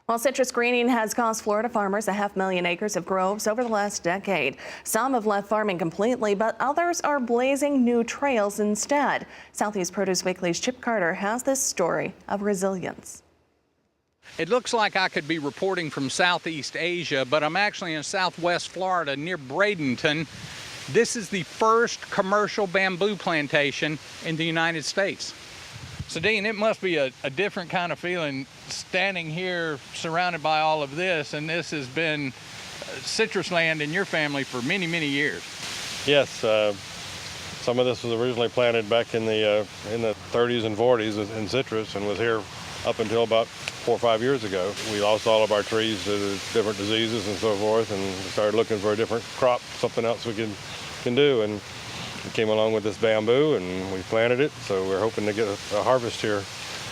Well, citrus greening has cost Florida farmers 500,000 acres of groves over the last decade. Some have left farming completely, but others are blazing new trails instead. Southeast Produce Weekly's Chip Carter has this story of resilience. It looks like I could be reporting from Southeast Asia, but I'm actually in Southwest Florida near Brandenton. This is the first commercial bamboo plantation in the United States. So Dean, it must be a different kind of feeling standing here surrounded by all of this, and this has been citrus land in your family for many, many years. Yes, some of this was originally planted back in the 30s and 40s in citrus and was here up until about 4 or 5 years ago. We lost all of our trees to different diseases and so forth, and started looking for a different crop, something else we can do, and we came along with this bamboo and we planted it, so we're hoping to get a harvest here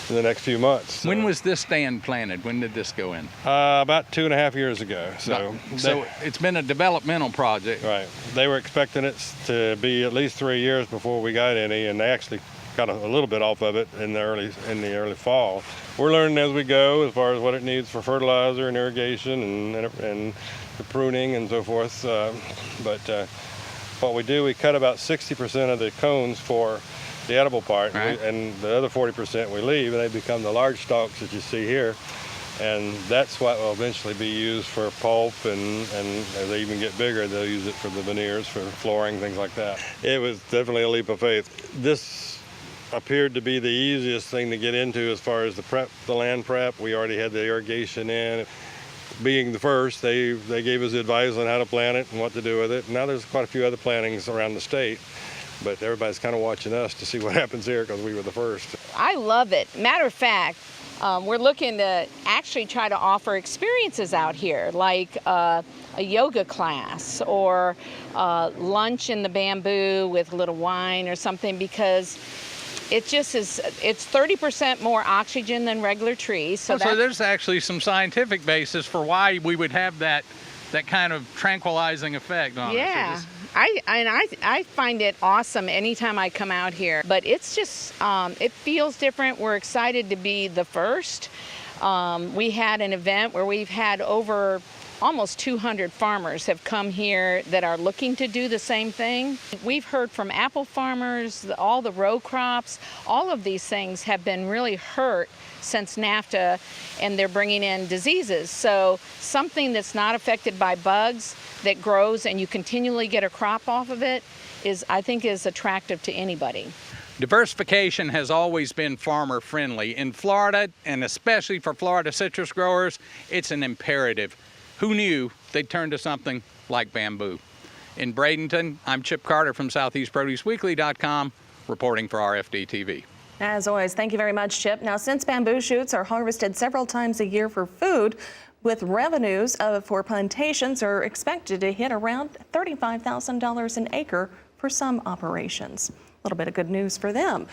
in the next few months. So, when was this stand planted? When did this go in? About 2.5 years ago. So it's been a development project. Right. They were expecting it to be at least 3 years before we got any, and they actually got a little bit off of it in the early fall. We're learning as we go as far as what it needs for fertilizer and irrigation and pruning and so forth. What we do, we cut about 60% of the cones for the edible part, right, and the other 40% we leave, and they become the large stalks that you see here. And that's what will eventually be used for pulp, and as they even get bigger, they'll use it for the veneers, for flooring, things like that. It was definitely a leap of faith. This appeared to be the easiest thing to get into as far as the land prep. We already had the irrigation in. Being the first, they gave us advice on how to plant it and what to do with it. Now there's quite a few other plantings around the state, but everybody's kind of watching us to see what happens here because we were the first. I love it. Matter of fact, we're looking to actually try to offer experiences out here, like a yoga class or lunch in the bamboo with a little wine or something, because it just is, it's 30% more oxygen than regular trees. So there's actually some scientific basis for why we would have that kind of tranquilizing effect on us. Yeah, I find it awesome anytime I come out here. But it's just, it feels different. We're excited to be the first. We had an event where we've had over almost 200 farmers have come here that are looking to do the same thing. We've heard from apple farmers, all the row crops, all of these things have been really hurt since NAFTA, and they're bringing in diseases. So something that's not affected by bugs, that grows and you continually get a crop off of it, I think is attractive to anybody. Diversification has always been farmer friendly. In Florida, and especially for Florida citrus growers, it's an imperative. Who knew they'd turn to something like bamboo? In Brandenton, I'm Chip Carter from SoutheastProduceWeekly.com, reporting for RFD-TV. As always, thank you very much, Chip. Now, since bamboo shoots are harvested several times a year for food, with revenues for plantations are expected to hit around $35,000 an acre for some operations. A little bit of good news for them.